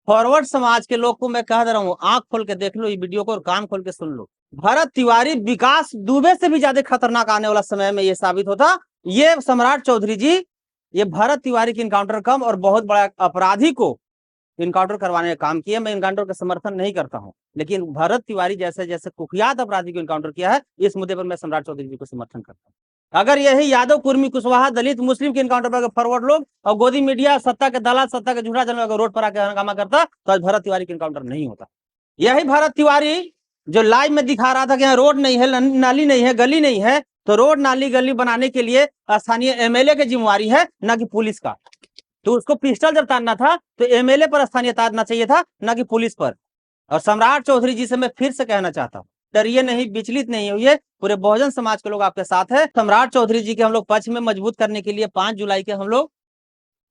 Forward समाज के लोग को मैं कह दे रहा हूँ, आंख खोल के देख लो ये वीडियो को और कान खोल के सुन लो। भरत तिवारी विकास दुबे से भी ज्यादा खतरनाक आने वाला समय में ये साबित होता। ये सम्राट चौधरी जी, ये भरत तिवारी की इनकाउंटर कम और बहुत बड़ा अपराधी को इनकाउंटर करवाने का काम किया। मैं इनकाउंटर का समर्थन नहीं करता हूं, लेकिन भरत तिवारी जैसे जैसे कुख्यात अपराधी को इनकाउंटर किया है, इस मुद्दे पर मैं सम्राट चौधरी जी को समर्थन करता हूं। अगर यही यादव, कुर्मी, कुशवाहा, दलित, मुस्लिम के इनकाउंटर पर फॉरवर्ड लोग और गोदी मीडिया सत्ता के दलाल, सत्ता के झूठा जनता रोड पर आकर हंगामा करता तो आज भरत तिवारी का इनकाउंटर नहीं होता। यही भरत तिवारी जो लाइव में दिखा रहा था कि यहाँ रोड नहीं है, नाली नहीं है, गली नहीं है, तो रोड नाली गली बनाने के लिए स्थानीय एमएलए की जिम्मेवारी है, ना कि पुलिस का। तो उसको पिस्टल जब तारना था तो एमएलए पर स्थानीय तारना चाहिए था, ना कि पुलिस पर। और सम्राट चौधरी जी से मैं फिर से कहना चाहता हूँ, डरिए नहीं, विचलित नहीं हुई, पूरे बहुजन समाज के लोग आपके साथ है। सम्राट चौधरी जी के हम लोग पक्ष में मजबूत करने के लिए 5 जुलाई के हम लोग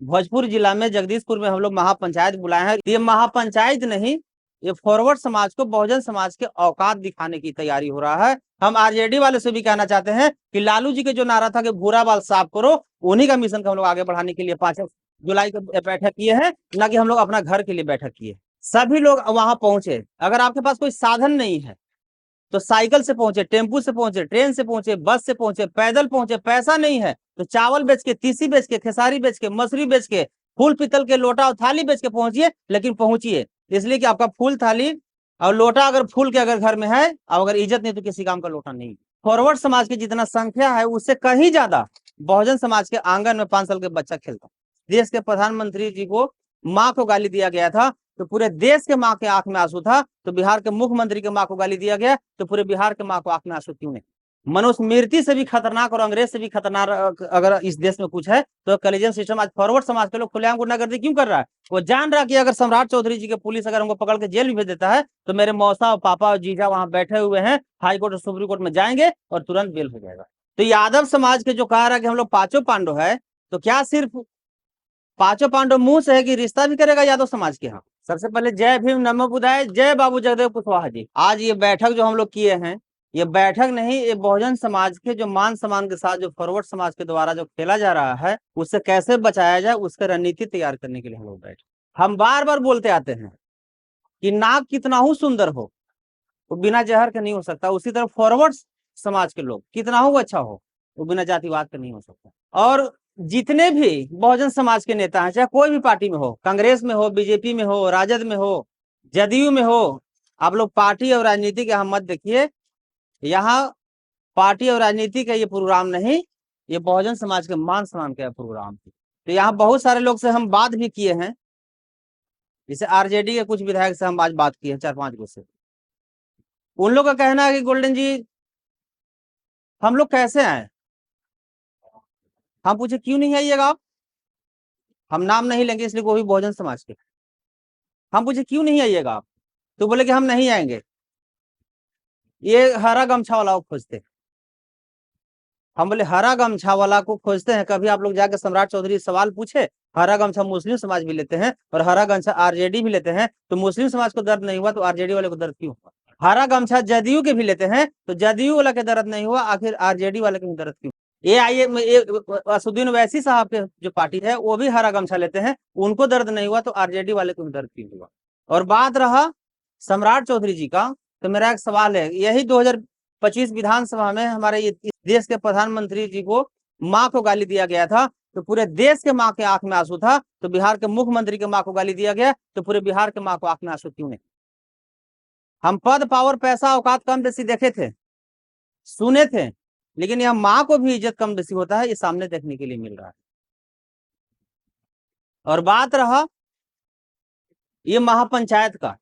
भोजपुर जिला में जगदीशपुर में हम लोग महापंचायत बुलाए हैं। ये महापंचायत नहीं, ये फॉरवर्ड समाज को, बहुजन समाज के औकात दिखाने की तैयारी हो रहा है। हम आरजेडी वाले से भी कहना चाहते हैं कि लालू जी के जो नारा था कि भूरा बाल साफ करो, उन्हीं का मिशन को हम लोग आगे बढ़ाने के लिए 5 जुलाई को बैठक किए हैं, ना कि हम लोग अपना घर के लिए बैठक किए। सभी लोग वहां पहुंचे। अगर आपके पास कोई साधन नहीं है तो साइकिल से पहुंचे, टेम्पू से पहुंचे, ट्रेन से पहुंचे, बस से पहुंचे, पैदल पहुंचे। पैसा नहीं है तो चावल बेच के, तीसी बेच के, खेसारी बेच के, मसूरी बेच के, फूल पीतल के लोटा और थाली बेच के पहुंचिए, लेकिन पहुंचिए। इसलिए कि आपका फूल थाली और लोटा अगर फूल के अगर घर में है और अगर इज्जत नहीं तो किसी काम का लोटा नहीं। फॉरवर्ड समाज की जितना संख्या है उससे कहीं ज्यादा बहुजन समाज के आंगन में 5 साल के बच्चा खेलता। देश के प्रधानमंत्री जी को माँ को गाली दिया गया था तो पूरे देश के माँ के आंख में आंसू था, तो बिहार के मुख्यमंत्री के माँ को गाली दिया गया तो पूरे बिहार के माँ को आंख में आंसू क्यों नहीं। मनुस्मृति से भी खतरनाक और अंग्रेज से भी खतरनाक अगर इस देश में कुछ है तो कॉलेजियम सिस्टम। आज फॉरवर्ड समाज के लोग खुलेआम गुंडागर्दी क्यों कर रहा है? वो जान रहा कि अगर सम्राट चौधरी जी के पुलिस अगर हमको पकड़ के जेल में भेज देता है तो मेरे मौसा और पापा और जीजा वहां बैठे हुए हैं, हाई कोर्ट और सुप्रीम कोर्ट में जाएंगे और तुरंत बेल हो जाएगा। तो यादव समाज के जो कह रहा है कि हम लोग 5 पांडव है, तो क्या सिर्फ 5 पांडव मुंह से है कि रिश्ता भी करेगा यादव समाज के? यहाँ सबसे पहले जय भीम, नमो बुद्धाय, जय बाबू जगदेव कुशवाहा जी। आज ये बैठक जो हम लोग किए हैं, ये बैठक नहीं, ये बहुजन समाज के जो मान सम्मान के साथ जो फॉरवर्ड समाज के द्वारा जो खेला जा रहा है उससे कैसे बचाया जाए उसका रणनीति तैयार करने के लिए हम लोग बैठे। हम बार बार बोलते आते हैं कि नाक कितना हो सुंदर हो वो बिना जहर के नहीं हो सकता, उसी तरह फॉरवर्ड समाज के लोग कितना हो अच्छा हो वो बिना जातिवाद के नहीं हो सकता। और जितने भी बहुजन समाज के नेता हैं, चाहे कोई भी पार्टी में हो, कांग्रेस में हो, बीजेपी में हो, राजद में हो, जदयू में हो, आप लोग पार्टी और राजनीति के हम मत देखिए। यहाँ पार्टी और राजनीति का ये प्रोग्राम नहीं, ये बहुजन समाज के मान सम्मान का प्रोग्राम। तो यहाँ बहुत सारे लोग से हम बात भी किए हैं, जैसे आरजेडी के कुछ विधायक से हम आज बात की है 4-5 गो से। उन लोग का कहना है कि गोल्डन जी हम लोग कैसे आए? हम पूछे क्यों नहीं आइएगा आप? हम नाम नहीं लेंगे इसलिए वो भी बहुजन समाज के। हम पूछे क्यों नहीं आइएगा आप, तो बोले कि हम नहीं आएंगे। ये हरा गमछा वाला को खोजते। हम बोले हरा गमछा वाला को खोजते हैं, कभी आप लोग जाकर सम्राट चौधरी सवाल पूछे? हरा गमछा मुस्लिम समाज भी लेते हैं और हरा गमछा आरजेडी भी लेते हैं, तो मुस्लिम समाज को दर्द नहीं हुआ तो आरजेडी वाले को दर्द क्यों हुआ? हरा गमछा जदयू के भी लेते हैं तो जदयू वाला के दर्द नहीं हुआ, आखिर आरजेडी वाले के दर्द क्यों? ये आइए असुद्दीन ओवैसी साहब के जो पार्टी है वो भी हरा गमछा लेते हैं, उनको दर्द नहीं हुआ तो आरजेडी वाले को भी दर्द क्यों हुआ? और बात रहा सम्राट चौधरी जी का, तो मेरा एक सवाल है, यही 2025 विधानसभा में हमारे इस देश के प्रधानमंत्री जी को माँ को गाली दिया गया था तो पूरे देश के माँ के आंख में आंसू था, तो बिहार के मुख्यमंत्री के माँ को गाली दिया गया तो पूरे बिहार के माँ को आंख में आंसू क्यों नहीं? हम पद, पावर, पैसा, औकात कम बेसी देखे थे, सुने थे, लेकिन यह माँ को भी इज्जत कम बेसी होता है ये सामने देखने के लिए मिल रहा है। और बात रहा ये महापंचायत का,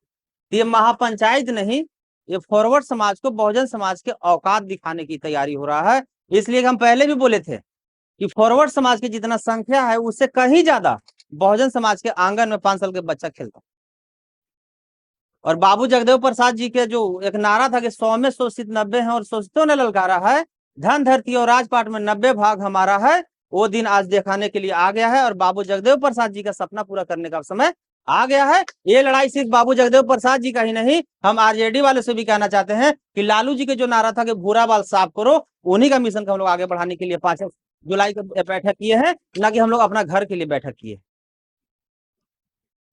ये महापंचायत नहीं, ये फॉरवर्ड समाज को, बहुजन समाज के औकात दिखाने की तैयारी हो रहा है। इसलिए हम पहले भी बोले थे कि फॉरवर्ड समाज की जितना संख्या है उससे कहीं ज्यादा बहुजन समाज के आंगन में 5 साल के बच्चा खेलता। और बाबू जगदेव प्रसाद जी के जो एक नारा था कि 100 में शोषित 90 है और शोषितों ने ललकारा है, धन धरती और राजपाट में 90 भाग हमारा है, वो दिन आज दिखाने के लिए आ गया है और बाबू जगदेव प्रसाद जी का सपना पूरा करने का समय आ गया है। ये लड़ाई सिर्फ बाबू जगदेव प्रसाद जी का ही नहीं, हम आरजेडी वाले से भी कहना चाहते हैं कि लालू जी के जो नारा था कि भूरा बाल साफ करो, उन्हीं का मिशन को हम लोग आगे बढ़ाने के लिए 5 जुलाई को बैठक किए हैं, ना कि हम लोग अपना घर के लिए बैठक किए।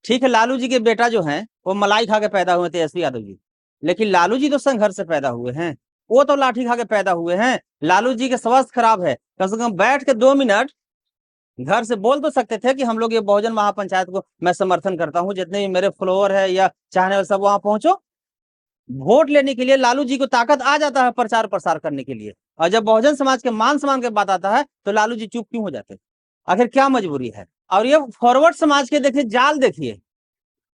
ठीक है, लालू जी के बेटा जो हैं वो मलाई खा के पैदा हुए तेजस्वी यादव जी, लेकिन लालू जी तो संघर्ष से पैदा हुए हैं, वो तो लाठी खा के पैदा हुए हैं। लालू जी के स्वास्थ्य खराब है, कम से कम बैठ के 2 मिनट घर से बोल तो सकते थे कि हम लोग ये बहुजन महापंचायत को मैं समर्थन करता हूँ, जितने भी मेरे फॉलोअर है या चाहने वाले सब वहां पहुंचो। वोट लेने के लिए लालू जी को ताकत आ जाता है प्रचार प्रसार करने के लिए, और जब बहुजन समाज के मान सम्मान की बात आता है तो लालू जी चुप क्यों हो जाते? आखिर क्या मजबूरी है? और ये फॉरवर्ड समाज के देखिए जाल, देखिए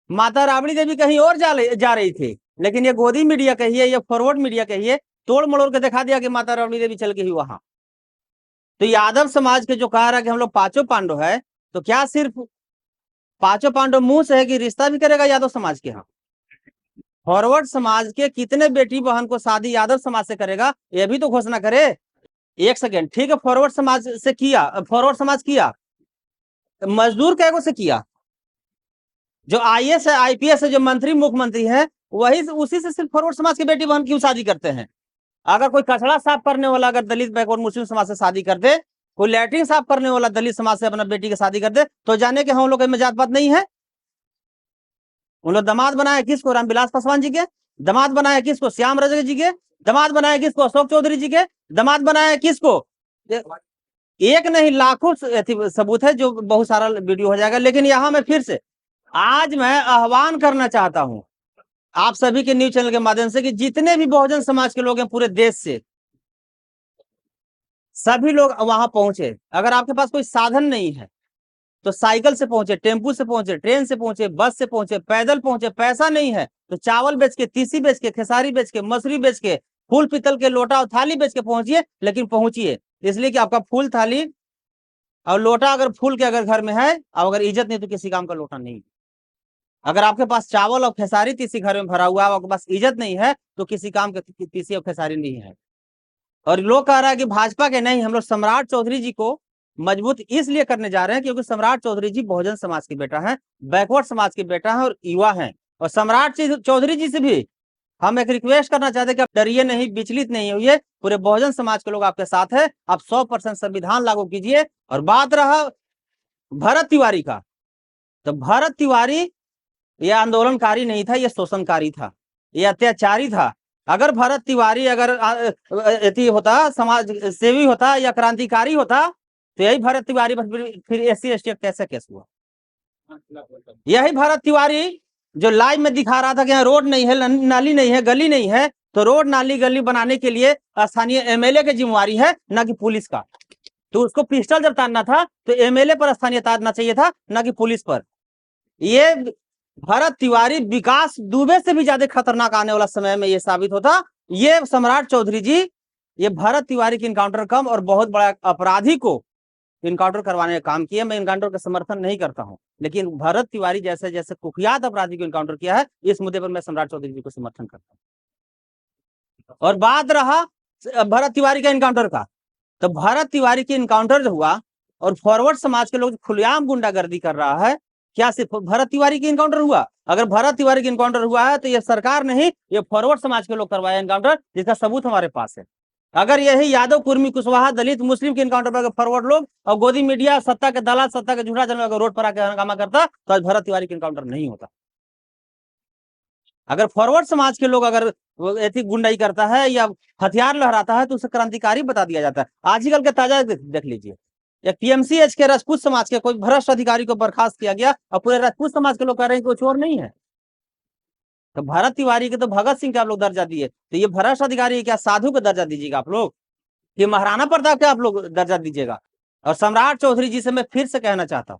माता राबड़ी देवी कहीं और जा रही थी, लेकिन ये गोदी मीडिया कहिए, ये फॉरवर्ड मीडिया कहिए, तोड़ मड़ोड़ के दिखा दिया कि माता राबड़ी देवी चल गई वहां। तो यादव समाज के जो कह रहा है कि हम लोग पांचों पांडव है, तो क्या सिर्फ पांचों पांडव मुंह से है कि रिश्ता भी करेगा यादव समाज के यहाँ? फॉरवर्ड समाज के कितने बेटी बहन को शादी यादव समाज से करेगा, ये भी तो घोषणा करे। एक सेकेंड, ठीक है, फॉरवर्ड समाज से किया, फॉरवर्ड समाज किया, मजदूर कैगो से किया? जो आईएएस है, आईपीएस है, जो मंत्री मुख्यमंत्री है, वही उसी से सिर्फ फॉरवर्ड समाज की बेटी बहन क्यों शादी करते हैं? अगर कोई कचरा साफ करने वाला अगर दलित बैकवर्ड मुस्लिम समाज से शादी कर दे, कोई लैट्रिन साफ करने वाला दलित समाज से अपना बेटी की शादी कर दे, तो जाने के हम लोग में जात पात नहीं है। उन लोग दामाद बनाए किसको? रामविलास पासवान जी के। दामाद बनाए किसको? श्याम रजक जी के। दामाद बनाए किसको? अशोक चौधरी जी के। दामाद बनाए किसको? एक नहीं लाखों सबूत है, जो बहुत सारा वीडियो हो जाएगा। लेकिन यहाँ मैं फिर से आज मैं आह्वान करना चाहता हूं आप सभी के न्यूज चैनल के माध्यम से कि जितने भी बहुजन समाज के लोग हैं पूरे देश से, सभी लोग वहां पहुंचे। अगर आपके पास कोई साधन नहीं है तो साइकिल से पहुंचे, टेम्पू से पहुंचे, ट्रेन से पहुंचे, बस से पहुंचे, पैदल पहुंचे। पैसा नहीं है तो चावल बेच के, तीसी बेच के, खेसारी बेच के, मसूरी बेच के, फूल पीतल के लोटा और थाली बेच के पहुंचिए, लेकिन पहुंचिए। इसलिए कि आपका फूल थाली और लोटा अगर फूल के अगर घर में है और अगर इज्जत नहीं तो किसी काम का लोटा नहीं। अगर आपके पास चावल और खेसारी तीसी घर में भरा हुआ है, आपके पास इज्जत नहीं है तो किसी काम के तीसी और खेसारी नहीं है। और लोग कह रहा है कि भाजपा के नहीं, हम लोग सम्राट चौधरी जी को मजबूत इसलिए करने जा रहे हैं क्योंकि सम्राट चौधरी जी बहुजन समाज के बेटा हैं, बैकवर्ड समाज के बेटा हैं और युवा हैं। और सम्राट चौधरी जी से भी हम एक रिक्वेस्ट करना चाहते हैं कि आप डरिए नहीं, विचलित नहीं हुई, पूरे बहुजन समाज के लोग आपके साथ है। आप 100% संविधान लागू कीजिए। और बात रहा भरत तिवारी का, तो भरत तिवारी ये आंदोलनकारी नहीं था, ये शोषणकारी था, ये अत्याचारी था। अगर भरत तिवारी अगर होता, समाज सेवी होता या क्रांतिकारी होता तो यही भरत तिवारी फिर एससी एसटी कैसे केस हुआ? यही भरत तिवारी जो लाइव में दिखा रहा था कि यहाँ रोड नहीं है, नाली नहीं है, गली नहीं है, तो रोड नाली गली बनाने के लिए स्थानीय एमएलए की जिम्मेवारी है, ना कि पुलिस का। तो उसको पिस्टल जब तारना था तो एमएलए पर स्थानीय तारना चाहिए था, ना कि पुलिस पर। ये भरत तिवारी विकास दुबे से भी ज्यादा खतरनाक आने वाला समय में ये साबित होता। ये सम्राट चौधरी जी ये भरत तिवारी की इनकाउंटर कम और बहुत बड़ा अपराधी को इनकाउंटर करवाने का काम किया। मैं इनकाउंटर का समर्थन नहीं करता हूं, लेकिन भरत तिवारी जैसे जैसे कुख्यात अपराधी को इनकाउंटर किया है, इस मुद्दे पर मैं सम्राट चौधरी जी को समर्थन करता हूं। और बात रहा भरत तिवारी का इनकाउंटर का, तो भरत तिवारी की इनकाउंटर जो हुआ और फॉरवर्ड समाज के लोग खुलेआम गुंडागर्दी कर रहा है, क्या सिर्फ भरत तिवारी की इनकाउंटर हुआ? अगर भरत तिवारी की इनकाउंटर हुआ है तो ये सरकार नहीं, ये फॉरवर्ड समाज के लोग करवाया इनकाउंटर, जिसका सबूत हमारे पास है। अगर यही यादव, कुर्मी, कुशवाहा, दलित, मुस्लिम के इनकाउंटर पर फॉरवर्ड लोग और गोदी मीडिया सत्ता के दलाल, सत्ता के झूठा चैनल अगर रोड पर आकर हंगामा करता तो आज भरत तिवारी का इनकाउंटर नहीं होता। अगर फॉरवर्ड समाज के लोग अगर ऐसी गुंडाई करता है या हथियार लहराता है तो उसे क्रांतिकारी बता दिया जाता है। आजकल के ताजा देख लीजिए, एक पीएमसीएच के राजपूत समाज के कोई भ्रष्ट अधिकारी को बर्खास्त किया गया और पूरे राजपूत समाज के लोग कह रहे हैं कि वो चोर नहीं है। तो भरत तिवारी के तो भगत सिंह के आप लोग दर्जा दिए, तो ये भ्रष्ट अधिकारी क्या साधु को दर्जा दीजिएगा आप लोग? ये महाराणा प्रताप के आप लोग दर्जा दीजिएगा? और सम्राट चौधरी जी से मैं फिर से कहना चाहता हूं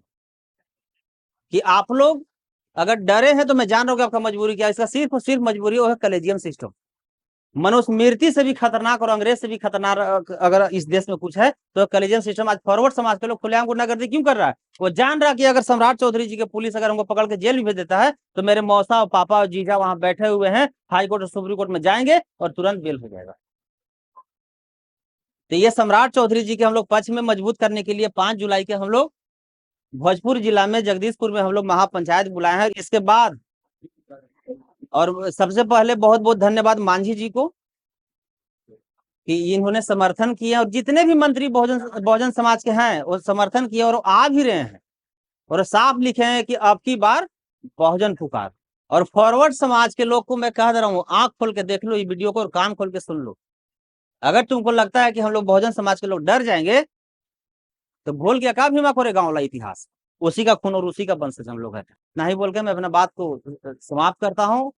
कि आप लोग अगर डरे हैं तो मैं जान रहा हूं कि आपका मजबूरी क्या है। इसका सिर्फ और सिर्फ मजबूरी वो है कलेजियम सिस्टम। मनुस्मृति से भी खतरनाक और अंग्रेज से भी खतरनाक अगर इस देश में कुछ है तो कलेजियम सिस्टम। आज फॉरवर्ड समाज के लोग खुलेआम गुंडागर्दी क्यों कर रहा है? वो जान रहा कि अगर सम्राट चौधरी जी के पुलिस अगर हमको पकड़ के जेल में भेज देता है तो मेरे मौसा और पापा और जीजा वहां बैठे हुए हैं, हाईकोर्ट और सुप्रीम कोर्ट में जाएंगे और तुरंत बेल हो जाएगा। तो ये सम्राट चौधरी जी के हम लोग पक्ष में मजबूत करने के लिए 5 जुलाई के हम लोग भोजपुर जिला में जगदीशपुर में हम लोग महापंचायत बुलाए हैं। इसके बाद और सबसे पहले बहुत बहुत धन्यवाद मांझी जी को कि इन्होंने समर्थन किया, और जितने भी मंत्री बहुजन समाज के हैं वो समर्थन किए और आ भी रहे हैं और साफ लिखे हैं कि अब की बार बहुजन पुकार। और फॉरवर्ड समाज के लोग को मैं कह दे रहा हूँ, आंख खोल के देख लो ये वीडियो को और कान खोल के सुन लो। अगर तुमको लगता है कि हम लोग बहुजन समाज के लोग डर जाएंगे, तो भूल गया का भीमा कोरेगांव वाला इतिहास, उसी का खून और उसी का वंशज हम लोग है। ना ही बोल के मैं अपना बात को समाप्त करता हूँ।